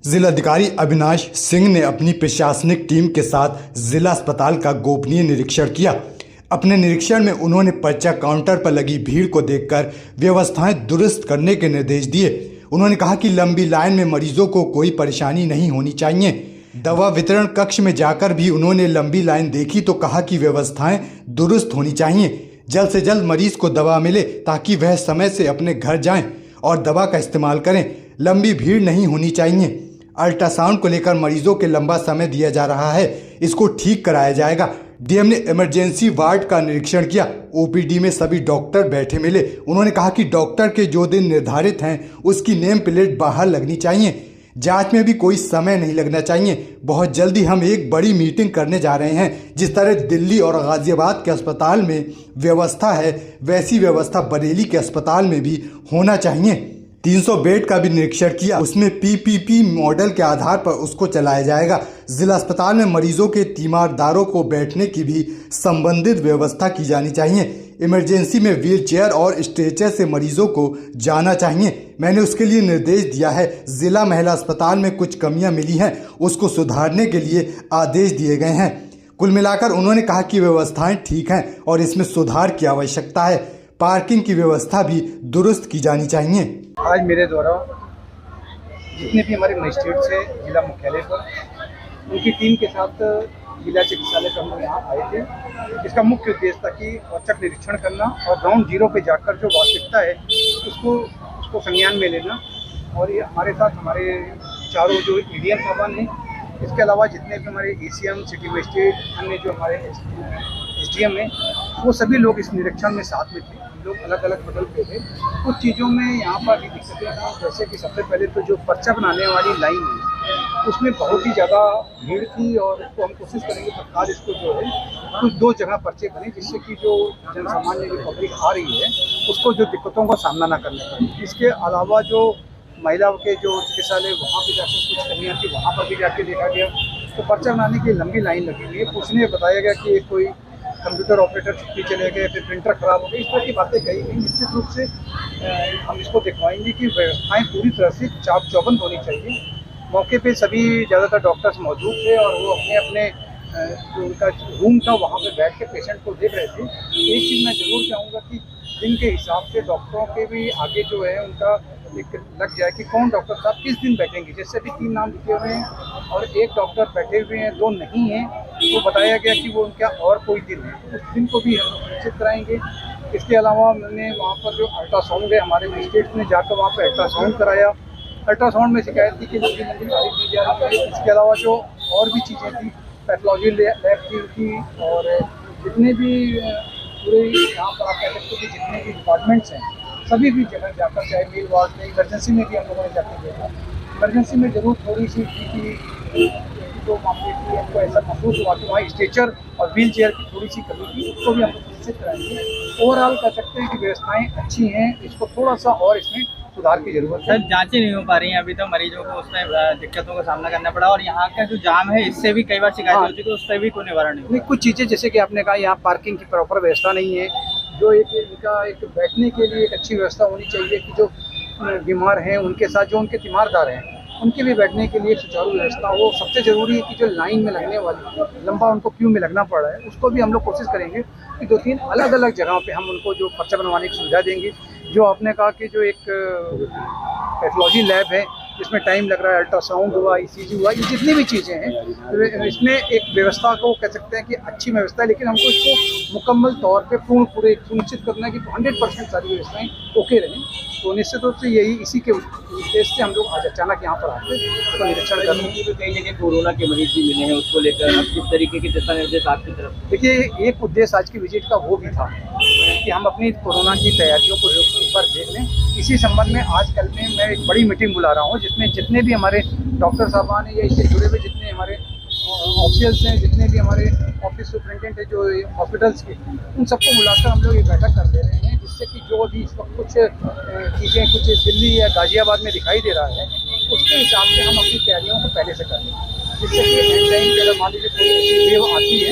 जिलाधिकारी अविनाश सिंह ने अपनी प्रशासनिक टीम के साथ जिला अस्पताल का गोपनीय निरीक्षण किया। अपने निरीक्षण में उन्होंने पर्चा काउंटर पर लगी भीड़ को देखकर व्यवस्थाएं दुरुस्त करने के निर्देश दिए। उन्होंने कहा कि लंबी लाइन में मरीजों को कोई परेशानी नहीं होनी चाहिए। दवा वितरण कक्ष में जाकर भी उन्होंने लंबी लाइन देखी तो कहा कि व्यवस्थाएं दुरुस्त होनी चाहिए। जल्द से जल्द मरीज को दवा मिले ताकि वह समय से अपने घर जाएं और दवा का इस्तेमाल करें। लंबी भीड़ नहीं होनी चाहिए। अल्ट्रासाउंड को लेकर मरीजों के लंबा समय दिया जा रहा है, इसको ठीक कराया जाएगा। डीएम ने इमरजेंसी वार्ड का निरीक्षण किया। ओपीडी में सभी डॉक्टर बैठे मिले। उन्होंने कहा कि डॉक्टर के जो दिन निर्धारित हैं उसकी नेम प्लेट बाहर लगनी चाहिए। जांच में भी कोई समय नहीं लगना चाहिए। बहुत जल्दी हम एक बड़ी मीटिंग करने जा रहे हैं। जिस तरह दिल्ली और गाजियाबाद के अस्पताल में व्यवस्था है वैसी व्यवस्था बरेली के अस्पताल में भी होना चाहिए। 300 बेड का भी निरीक्षण किया। उसमें पीपीपी मॉडल के आधार पर उसको चलाया जाएगा। जिला अस्पताल में मरीजों के तीमारदारों को बैठने की भी संबंधित व्यवस्था की जानी चाहिए। इमरजेंसी में व्हील चेयर और स्ट्रेचर से मरीजों को जाना चाहिए। मैंने उसके लिए निर्देश दिया है। जिला महिला अस्पताल में कुछ कमियां मिली हैं, उसको सुधारने के लिए आदेश दिए गए हैं। कुल मिलाकर उन्होंने कहा कि व्यवस्थाएं ठीक हैं और इसमें सुधार की आवश्यकता है। पार्किंग की व्यवस्था भी दुरुस्त की जानी चाहिए। आज मेरे द्वारा जितने भी हमारे मजिस्ट्रेट से जिला मुख्यालय पर उनकी टीम के साथ जिला चिकित्सालय पर हम लोग यहाँ आए थे। इसका मुख्य उद्देश्य था कि औचक निरीक्षण करना और ग्राउंड जीरो पे जाकर जो वास्तविकता है उसको संज्ञान में लेना। और ये हमारे साथ हमारे चारों जो एडीएम साहबान हैं, इसके अलावा जितने भी हमारे एसीएम, सिटी मजिस्ट्रेट, अन्य जो हमारे एसडीएम हैं, वो सभी लोग इस निरीक्षण में साथ में थे। हम लोग अलग अलग बदल पे थे। कुछ चीज़ों में यहाँ पर भी दिक्कतें हैं, जैसे कि सबसे पहले तो जो पर्चा बनाने वाली लाइन है उसमें बहुत ही ज़्यादा भीड़ थी और इसको हम कोशिश करेंगे सरकार इसको जो है कुछ 2 जगह पर्चे बने जिससे कि जो जनसामान्य जो पब्लिक आ रही है उसको जो दिक्कतों का सामना ना करना पड़े। इसके अलावा जो महिला के जो चिकित्सालय वहाँ पर जाकर कुछ कमियाँ थी, वहाँ पर भी जाके देखा गया तो पर्चा बनाने की लंबी लाइन लगी हुई है। पूछने में बताया गया कि कोई कंप्यूटर ऑपरेटर छुट्टी चले गए, फिर प्रिंटर खराब हो गई, इस तरह की बातें कही गई। निश्चित रूप से हम इसको दिखवाएंगे कि व्यवस्थाएं पूरी तरह से चाक चौबंद होनी चाहिए। मौके पे सभी ज़्यादातर डॉक्टर्स मौजूद थे और वो अपने अपने जो उनका रूम था वहाँ पे बैठ के पेशेंट को देख रहे थे। एक चीज़ मैं ज़रूर चाहूँगा कि दिन के हिसाब से डॉक्टरों के भी आगे जो है उनका एक लग जाए कि कौन डॉक्टर साहब किस दिन बैठेंगे। जैसे भी 3 नाम लिखे हुए हैं और एक डॉक्टर बैठे हुए हैं, 2 नहीं हैं, तो बताया गया कि वो उनका और कोई दिन है, उस दिन को भी हम निश्चित कराएंगे। इसके अलावा मैंने वहाँ पर जो अल्ट्रासाउंड है, हमारे मजिस्ट्रेट ने जाकर वहाँ पर अल्ट्रासाउंड कराया। अल्ट्रासाउंड में शिकायत थी कि लंबी लंबी तारीख दी जा रही है। इसके अलावा जो और भी चीज़ें थी, पैथोलॉजी लैब की और जितने भी पूरे यहाँ पर आप कह सकते हो कि जितने भी डिपार्टमेंट्स हैं सभी भी जगह जाकर, चाहे मेल वार्ड में, इमरजेंसी में भी हम लोगों ने जाकर देखा। इमरजेंसी में ज़रूर थोड़ी सी जो मामले की हमको ऐसा महसूस हुआ कि वहाँ स्ट्रेचर और व्हील चेयर की थोड़ी सी कमी थी, उसको भी हम लोग निश्चित कराएंगे। ओवरऑल कह सकते हैं कि व्यवस्थाएँ अच्छी हैं, इसको थोड़ा सा और इसमें सुधार की जरूरत है। सर, जांचें नहीं हो पा रही हैं अभी तो मरीजों को उसमें दिक्कतों का सामना करना पड़ा और यहाँ का जो जाम है इससे भी कई बार शिकायत हो चुकी है, उस पर भी कोई निवारण नहीं। कुछ चीज़ें जैसे कि आपने कहा यहाँ पार्किंग की प्रॉपर व्यवस्था नहीं है। जो इनका एक बैठने के लिए एक अच्छी व्यवस्था होनी चाहिए कि जो बीमार हैं उनके साथ जो उनके तीमारदार हैं उनके भी बैठने के लिए सुचारू व्यवस्था हो। सबसे ज़रूरी है कि जो लाइन में लगने वाली लंबा उनको क्यू में लगना पड़ रहा है उसको भी हम लोग कोशिश करेंगे कि 2-3 अलग अलग जगहों पे हम उनको जो पर्चा बनवाने की सुविधा देंगे। जो आपने कहा कि जो एक पैथोलॉजी लैब है जिसमें टाइम लग रहा है, अल्ट्रासाउंड हुआ, ईसीजी हुआ, ये जितनी भी चीज़ें हैं इसमें एक व्यवस्था को कह सकते हैं कि अच्छी व्यवस्था है, लेकिन हमको इसको मुकम्मल तौर पे पूरे सुनिश्चित करना है कि 100% सारी व्यवस्थाएँ ओके रहें। तो निश्चित रूप से यही इसी के उद्देश्य से हम लोग आज अचानक यहाँ पर आते हैं तो निरीक्षण कर रहे हैं। कई जगह कोरोना के मरीज भी मिले हैं, उसको लेकर किस तरीके के दिशा निर्देश आपकी तरफ? देखिए, एक उद्देश्य आज की विजिट का वो भी था कि हम अपनी कोरोना की तैयारियों को एक बार देख लें। इसी संबंध में आज कल में मैं एक बड़ी मीटिंग बुला रहा हूँ जिसमें जितने भी हमारे डॉक्टर साहबान हैं या इससे जुड़े हुए जितने हमारे ऑफिशियल्स हैं, जितने भी हमारे ऑफिस सुपरिटेंडेंट है जो हॉस्पिटल्स के, उन सबको बुलाकर हम लोग एक बैठक कर दे रहे हैं जिससे कि जो अभी इस वक्त कुछ चीज़ें कुछ दिल्ली या गाजियाबाद में दिखाई दे रहा है उसके हिसाब से हम अपनी तैयारियों को पहले से कर लें, जिससे कि एंड टाइम पे अगर मान लीजिए कोई वेव आती है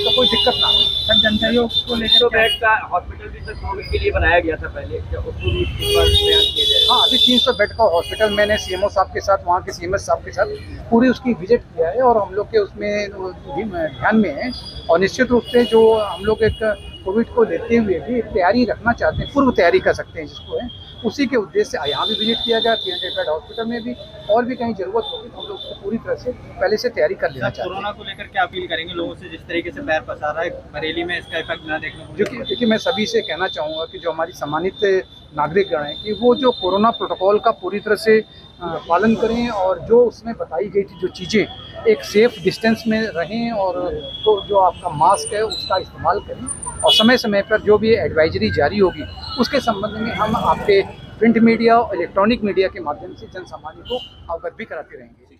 तो कोई दिक्कत ना हो। सर जनसहयोग को लेकर 300 क्या- बेड का हॉस्पिटल भी सर कोविड के लिए बनाया गया था पहले, क्या उसको भी इस बार प्रयास किया जाए? हाँ, अभी 300 बेड का हॉस्पिटल मैंने सीएमओ साहब के साथ, वहाँ के सीएमएस साहब के साथ पूरी उसकी विजिट किया है और हम लोग के उसमें भी ध्यान में है। और निश्चित रूप से जो हम लोग एक कोविड को लेते हुए भी एक तैयारी रखना चाहते हैं, पूर्व तैयारी कर सकते हैं जिसको है, उसी के उद्देश्य से यहाँ भी विजिट किया गया 300 बेड हॉस्पिटल में भी। और भी कहीं जरूरत होगी तो हम लोग उसको पूरी तरह से पहले से तैयारी कर लेना सर चाहते हैं। कोरोना को लेकर क्या अपील करेंगे लोगों से, जिस तरीके से पैर पसार रहा है बरेली में, इसका इफेक्ट ना देखने को मिले? देखिए मैं सभी से कहना चाहूँगा कि जो हमारी सम्मानित नागरिकगण हैं कि वो जो कोरोना प्रोटोकॉल का पूरी तरह से पालन करें और जो उसमें बताई गई थी जो चीज़ें, एक सेफ डिस्टेंस में रहें और तो जो आपका मास्क है उसका इस्तेमाल करें और समय समय पर जो भी एडवाइजरी जारी होगी उसके संबंध में हम आपके प्रिंट मीडिया और इलेक्ट्रॉनिक मीडिया के माध्यम से जन सामान्य को अवगत भी कराते रहेंगे।